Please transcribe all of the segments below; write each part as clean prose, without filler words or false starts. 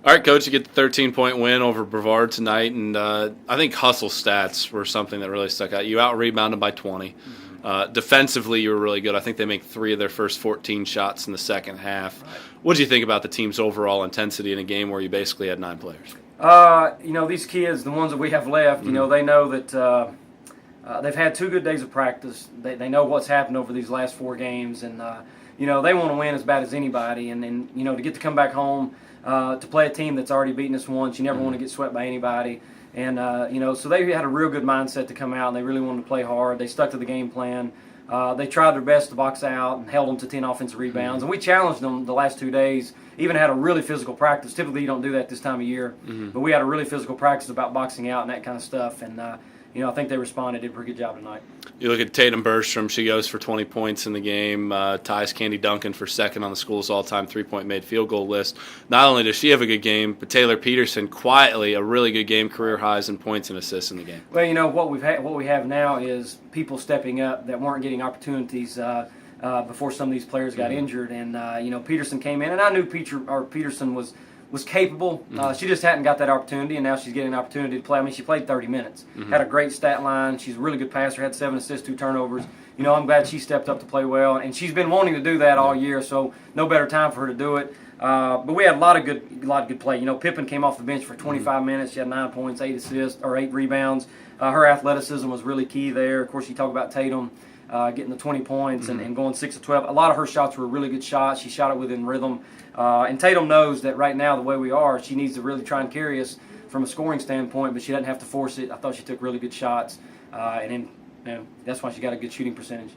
All right, Coach, you get the 13-point win over Brevard tonight, and I think hustle stats were something that really stuck out. You out-rebounded by 20. Defensively, you were really good. I think they make 3 of their first 14 shots in the second half. Right. What do you think about the team's overall intensity in a game where you basically had 9 players? These kids, the ones that we have left, they know that they've had 2 good days of practice. They know what's happened over these last 4 games, and they want to win as bad as anybody. And to get to come back home to play a team that's already beaten us once, you never want to get swept by anybody. And so they had a real good mindset to come out, and they really wanted to play hard. They stuck to the game plan. They tried their best to box out and held them to 10 offensive rebounds. And we challenged them the last 2 days. Even had a really physical practice. Typically, you don't do that this time of year, but we had a really physical practice about boxing out and that kind of stuff. And I think they responded, did a pretty good job tonight. You look at Tatum Bergstrom, she goes for 20 points in the game, ties Candy Duncan for second on the school's all-time three-point made field goal list. Not only does she have a good game, but Taylor Peterson, quietly, a really good game, career highs in points and assists in the game. Well, what we have now is people stepping up that weren't getting opportunities before some of these players got injured. And, Peterson came in, and I knew Peterson was capable. She just hadn't got that opportunity, and now she's getting an opportunity to play. I mean, she played 30 minutes. Had a great stat line. She's a really good passer, had 7 assists, 2 turnovers. I'm glad she stepped up to play well, and she's been wanting to do that all year, so no better time for her to do it. But we had a lot of good play. Pippen came off the bench for 25 minutes. She had 9 points, 8 assists, or 8 rebounds. Her athleticism was really key there. Of course, you talk about Tatum getting the 20 points and going 6 of 12. A lot of her shots were really good shots. She shot it within rhythm. And Tatum knows that right now, the way we are, she needs to really try and carry us from a scoring standpoint, but she doesn't have to force it. I thought she took really good shots, and then that's why she got a good shooting percentage.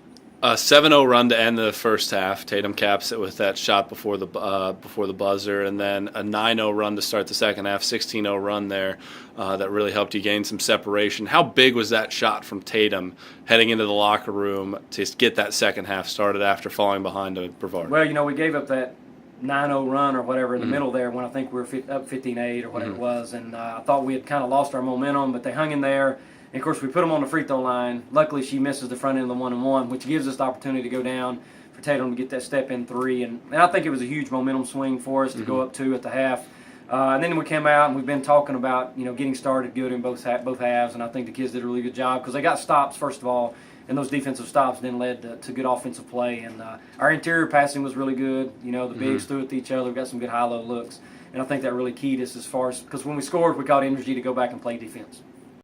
A 7-0 run to end the first half. Tatum caps it with that shot before the buzzer, and then a 9-0 run to start the second half. 16-0 run there that really helped you gain some separation. How big was that shot from Tatum heading into the locker room to get that second half started after falling behind to Brevard? Well, we gave up that 9-0 run or whatever in the middle there when I think we were up 15-8 or whatever it was, and I thought we had kind of lost our momentum, but they hung in there. And, of course, we put them on the free throw line. Luckily, she misses the front end of the 1-and-1, which gives us the opportunity to go down for Tatum to get that step-in 3. And I think it was a huge momentum swing for us to go up 2 at the half. And then we came out, and we've been talking about, getting started good in both halves. And I think the kids did a really good job because they got stops, first of all, and those defensive stops then led to good offensive play. And our interior passing was really good. The bigs threw it to each other. We got some good high-low looks. And I think that really keyed us as far as – because when we scored, we got energy to go back and play defense.